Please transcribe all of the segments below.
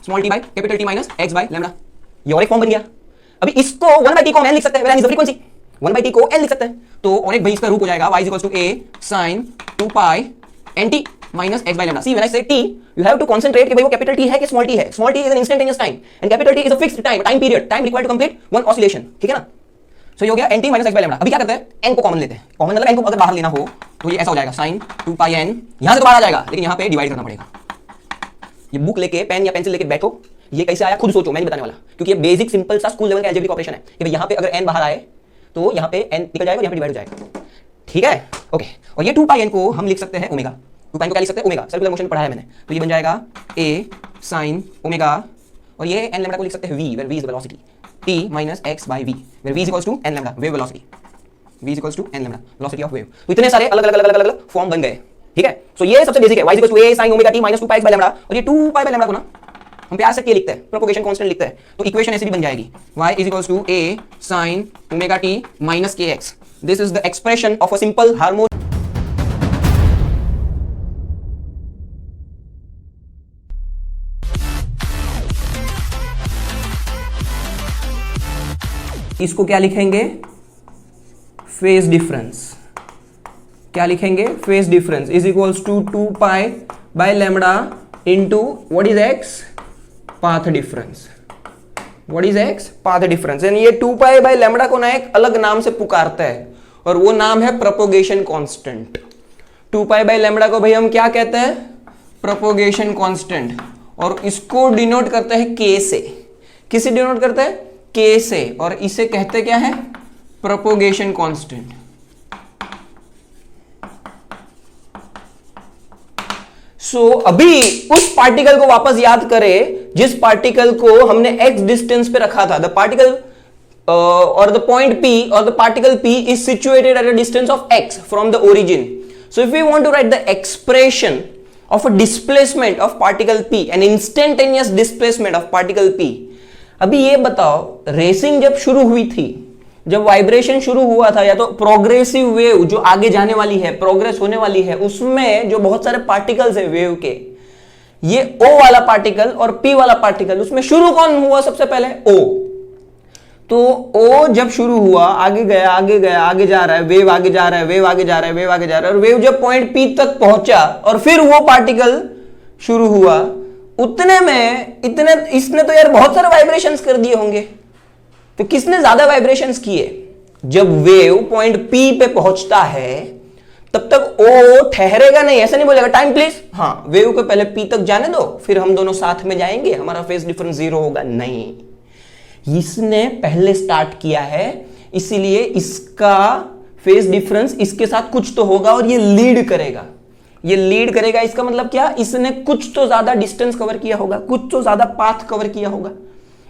Small t by capital T minus x by lambda. ये और एक फॉर्म बन गया। अभी इसको 1/t को हम n लिख सकते हैं, where n is the frequency. 1/t को n लिख सकते हैं, तो और एक भाई इसका रूप हो जाएगा y equals to a sin 2 nt minus x by lambda. See when I say t you have to concentrate कि भाई वो कैपिटल t है कि स्मॉल t है। Small t is an instantaneous time and capital t is a fixed time period, time required to complete one oscillation. ठीक है ना। So ये हो गया nt minus x by lambda. अभी क्या करते हैं, n को कॉमन लेते हैं। कॉमन मतलब n को अगर बाहर लेना हो तो ये ऐसा हो जाएगा sin 2 n, यहां से तो बाहर आ जाएगा लेकिन यहां पे डिवाइड करना पड़ेगा। ये बुक लेके पेन या पेंसिल लेके बैठो, ये कैसे आया खुद सोचो, मैं नहीं बताने वाला, क्योंकि ये बेसिक सिंपल सा स्कूल लेवल का अलजेब्रिक ऑपरेशन है कि भाई यहां पे अगर n बाहर आए तो यहां पे n निकल जाएगा, यहां पे डिवाइड हो जाएगा। ठीक है, ओके। और ये 2 n को हम लिख सकते हैं ओमेगा। 2 n को क्या लिख सकते हैं, ओमेगा। सर्कुलर मोशन पढ़ा है मैंने, तो ये बन जाएगा a sin ओमेगा, और ये n लैम्डा को लिख सकते हैं v, where v is the velocity, t minus x by v, where v is equals to n lambda, wave velocity, v is equals to n lambda, velocity of wave। तो इतने सारे अलग अलग form बन गए। ठीक है, सो ये सबसे बेसिक है, y equals to a sin omega t minus 2 pi x by lambda। और ये 2 pi by lambda को ना हम प्यार से क्या लिखते हैं, प्रोपगेशन कांस्टेंट लिखते हैं, तो इक्वेशन ऐसे भी बन जाएगी y is equals to a sin omega t minus kx। This is the expression of a simple harmonic. इसको क्या लिखेंगे, फेज डिफरेंस। क्या लिखेंगे, phase difference is equals to 2 pi by lambda into what is x, path difference. What is x, path difference. यानी ये 2 pi by lambda को ना एक अलग नाम से पुकारता है और वो नाम है propagation constant. 2 pi by lambda को भाई हम क्या कहते हैं, प्रोपगेशन कांस्टेंट, और इसको डिनोट करते हैं k से। किसे डिनोट करते हैं, k से, और इसे कहते क्या है, प्रोपगेशन कांस्टेंट। सो अभी उस पार्टिकल को वापस याद करें जिस पार्टिकल को हमने x डिस्टेंस पे रखा था। द पार्टिकल और द पॉइंट P और the particle P is situated at a distance of x from the origin. So if we want to write the expression of a displacement of particle P, an instantaneous displacement of particle P। अभी ये बताओ, racing जब शुरू हुई थी, जब vibration शुरू हुआ था, या तो प्रोग्रेसिव वेव जो आगे जाने वाली है, प्रोग्रेस होने वाली है, उसमें जो बहुत सारे पार्टिकल्स है वेव के, ये O वाला पार्टिकल और P वाला पार्टिकल, उसमें शुरू कौन हुआ सबसे पहले, O। तो O जब शुरू हुआ, आगे गया आगे गया, आगे जा रहा है, वेव आगे जा रहा है, वेव आगे जा रहा है, वेव आगे जा रहा है, और वेव जब पॉइंट P तक पहुंचा और फिर वो पार्टिकल शुरू हुआ, उतने में इतने इसने तो यार बहुत सारे वाइब्रेशंस कर दिए होंगे। तो किसने ज्यादा वाइब्रेशंस किए, जब वेव पॉइंट P पे पहुंचता है तब तक O ठहरेगा नहीं, ऐसा नहीं बोलेगा टाइम प्लीज, हाँ वेव को पहले P तक जाने दो फिर हम दोनों साथ में जाएंगे, हमारा फेज डिफरेंस 0 होगा, नहीं, इसने पहले स्टार्ट किया है, इसीलिए इसका फेज डिफरेंस इसके साथ कुछ तो होगा और ये लीड करेगा। ये लीड करेगा इसका मतलब क्या, इसने कुछ तो ज्यादा डिस्टेंस कवर किया होगा, कुछ तो ज्यादा पाथ कवर किया होगा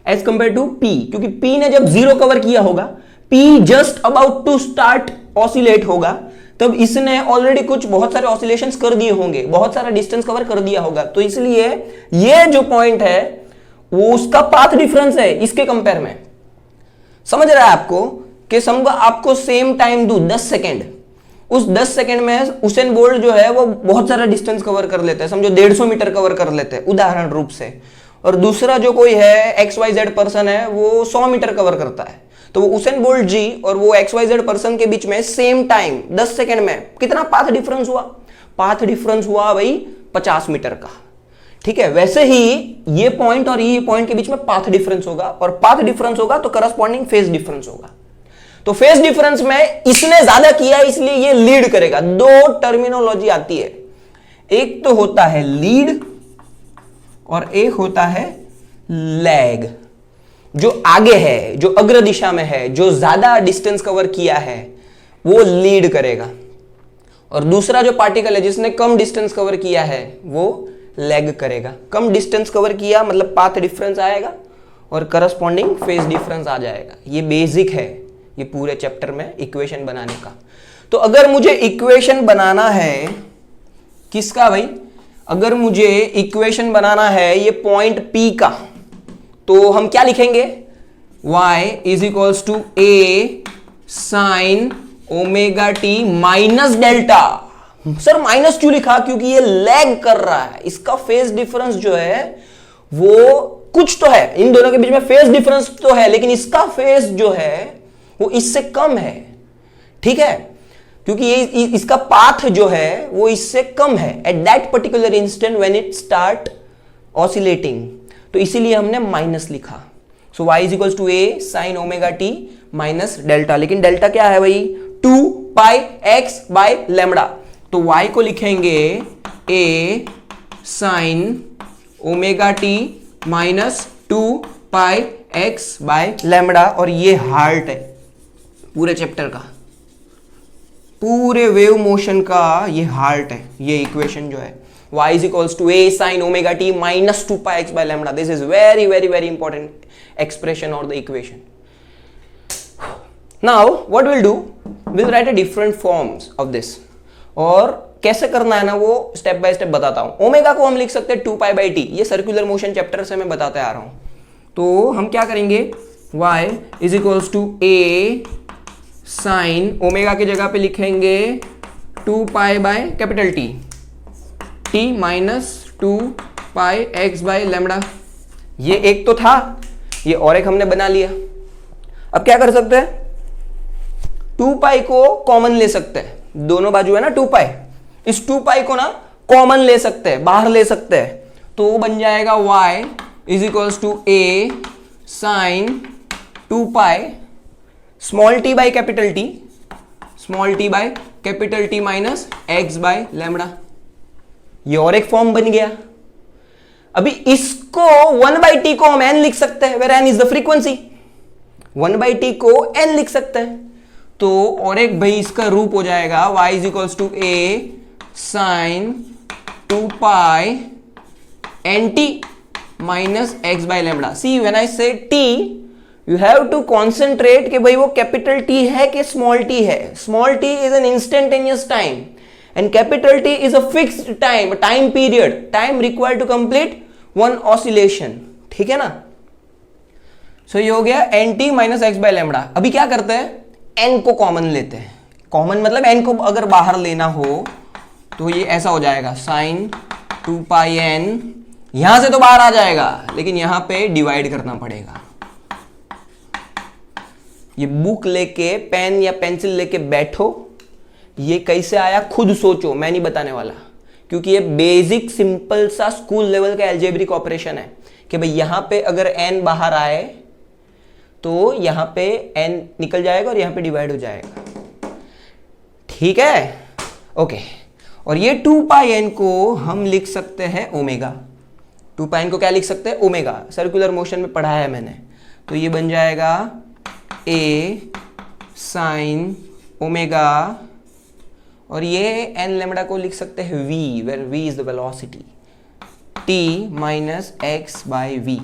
एज कंपेयर टू P, क्योंकि P ने जब 0 कवर किया होगा, P just about to start oscillate होगा, तब इसने ऑलरेडी कुछ बहुत सारे ऑसिलेशंस कर दिए होंगे, बहुत सारा डिस्टेंस कवर कर दिया होगा। तो इसलिए ये जो पॉइंट है वो उसका पाथ डिफरेंस है इसके कंपेयर में। समझ रहा है आपको, कि समझो आपको सेम टाइम दू 10 सेकेंड, उस 10 सेकेंड में उसेन बोल्ट जो है वो बहुत सारा डिस्टेंस कवर कर लेते हैं, समझो 150 मीटर कवर कर लेते हैं उदाहरण रूप से, और दूसरा जो कोई है XYZ पर्सन है वो 100 मीटर कवर करता है, तो वो उसेन बोल्ट जी और वो XYZ पर्सन के बीच में सेम टाइम 10 सेकेंड में कितना पाथ डिफरेंस हुआ, पाथ डिफरेंस हुआ भाई 50 मीटर का। ठीक है, वैसे ही ये पॉइंट और ये पॉइंट के बीच में पाथ डिफरेंस होगा, और पाथ डिफरेंस होगा तो करस्पॉन्डिंग फेज डिफरेंस होगा। तो फेज डिफरेंस में इसने ज्यादा किया इसलिए ये लीड करेगा। दो टर्मिनोलॉजी आती है, एक तो होता है लीड और एक होता है लैग। जो आगे है, जो अग्र दिशा में है, जो ज्यादा डिस्टेंस कवर किया है वो लीड करेगा, और दूसरा जो पार्टिकल है जिसने कम डिस्टेंस कवर किया है वो लैग करेगा। कम डिस्टेंस कवर किया मतलब पाथ डिफरेंस आएगा और करस्पॉन्डिंग फेज डिफरेंस आ जाएगा। ये बेसिक है ये पूरे चैप्टर में इक्वेशन बनाने का। तो अगर मुझे इक्वेशन बनाना है किसका भाई, अगर मुझे इक्वेशन बनाना है ये पॉइंट P का, तो हम क्या लिखेंगे, y is equals to a sine omega t minus delta. Sir minus क्यों लिखा, क्योंकि ये लैग कर रहा है, इसका फेज डिफरेंस जो है वो कुछ तो है, इन दोनों के बीच में फेज डिफरेंस तो है, लेकिन इसका फेज जो है वो इससे कम है, ठीक है, क्योंकि ये इसका पाथ जो है वो इससे कम है at that particular instant when it start oscillating, तो इसीलिए हमने माइनस लिखा। So y is equals to a sine omega t minus delta, लेकिन डेल्टा क्या है भाई 2 पाई x बाय लैम्बडा, तो y को लिखेंगे a sine omega t minus 2 pi x by lambda, और ये हार्ट है पूरे चैप्टर का, पूरे वेव मोशन का ये हार्ट है, ये इक्वेशन जो है y is equals to a sin omega t minus 2 pi x by lambda. This is very very very important expression or the equation. Now what we'll do, we'll write a different forms of this, और कैसे करना है ना वो step by step बताता हूं। Omega को हम लिख सकते हैं 2 पाई बाई टी, ये सर्कुलर मोशन चैप्टर से मैं बताते आ रहा हूं। तो हम क्या करेंगे, y is equals to a sin omega की जगह पे लिखेंगे 2 pi by capital T t minus 2 pi x by lambda, ये एक तो था, ये और एक हमने बना लिया। अब क्या कर सकते हैं, 2 पाई को कॉमन ले सकते हैं, दोनों बाजू है ना 2 पाई, इस 2 पाई को ना कॉमन ले सकते हैं, बाहर ले सकते हैं, तो बन जाएगा y is equals to a sine 2 pi small t by capital T, small t by capital T minus x by lambda, ये और एक फॉर्म बन गया। अभी इसको 1 बाई टी को हम n लिख सकते हैं, where n is the frequency, 1 by T को n लिख सकते हैं, तो और एक भाई इसका रूप हो जाएगा y is equals to a sine 2 pi n t minus x by lambda. See when I say t you have to concentrate कि भाई वो कैपिटल T है कि स्मॉल t है। Small t is an instantaneous time and capital T is a fixed time period, time required to complete one oscillation, ठीक है ना। So ये हो गया nt minus x by lambda. अभी क्या करते हैं, n को कॉमन लेते हैं, कॉमन मतलब n को अगर बाहर लेना हो तो ये ऐसा हो जाएगा साइन 2 पाई n, यहां से तो बाहर आ जाएगा लेकिन यहां पे डिवाइड करना पड़ेगा। ये बुक लेके पेन या पेंसिल लेके बैठो, ये कैसे आया खुद सोचो, मैं नहीं बताने वाला, क्योंकि ये बेसिक सिंपल सा स्कूल लेवल का अलजेब्रिक ऑपरेशन है कि भाई यहां पे अगर n बाहर आए तो यहां पे n निकल जाएगा और यहां पे डिवाइड हो जाएगा, ठीक है, ओके। और ये 2 पाई n को हम लिख सकते हैं ओमेगा, 2 पाई n को क्या लिख सकते हैं, ओमेगा, सर्कुलर मोशन में पढ़ा है मैंने, तो ये बन जाएगा a साइन ओमेगा, और ये n लैम्बडा को लिख सकते हैं v, where v is the velocity, t minus x by v,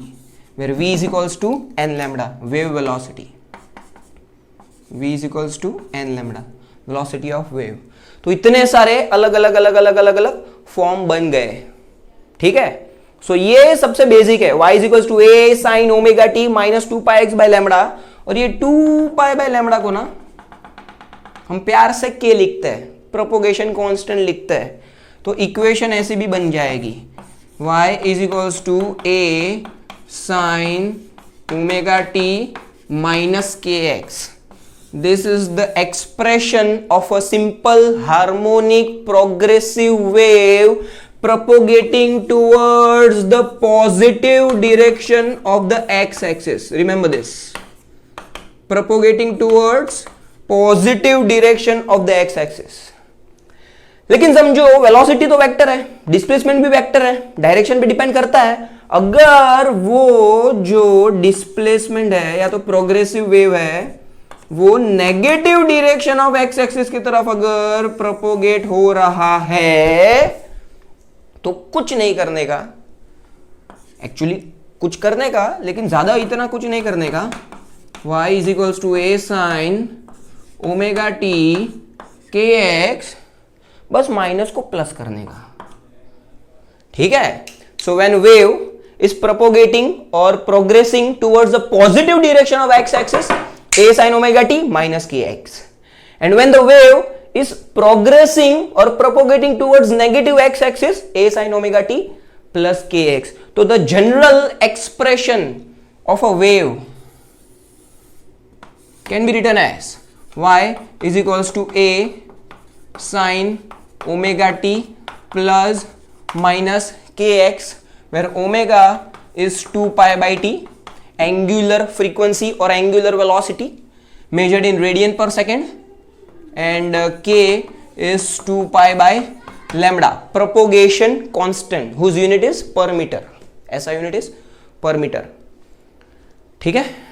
where v is equals to n lambda, wave velocity, v is equals to n lambda, velocity of wave। तो इतने सारे अलग अलग अलग अलग अलग अलग फॉर्म बन गए, ठीक है। सो ये सबसे बेसिक है, y is equals to a sin omega t minus 2 pi x by lambda, और ये 2 pi by lambda को ना हम प्यार से k लिखते हैं, प्रोपोगेशन कांस्टेंट लिखते हैं, तो इक्वेशन ऐसी भी बन जाएगी, y is equals to a sine omega t minus k x. This is the expression of a simple harmonic progressive wave propagating towards the positive direction of the x-axis. Remember this, propagating towards positive direction of the x-axis। लेकिन समझो velocity तो vector है, displacement भी vector है, direction पे depend करता है। अगर वो जो डिस्प्लेसमेंट है या तो प्रोग्रेसिव वेव है वो negative direction of x axis की तरफ अगर प्रोपोगेट हो रहा है तो कुछ नहीं करने का, एक्चुअली कुछ करने का लेकिन ज्यादा इतना कुछ नहीं करने का। y is equals to a sine omega t k x, बस माइनस को प्लस करने का, ठीक है। So when wave is propagating or progressing towards the positive direction of x-axis, a sin omega t minus kx, and when the wave is progressing or propagating towards negative x-axis, a sin omega t plus kx। तो the general expression of a wave can be written as y is equals to a sin omega t plus minus kx, where omega is 2 pi by t, angular frequency or angular velocity measured in radian per second, and k is 2 pi by lambda, propagation constant whose unit is per meter, ऐसा unit is per meter. ठीक है.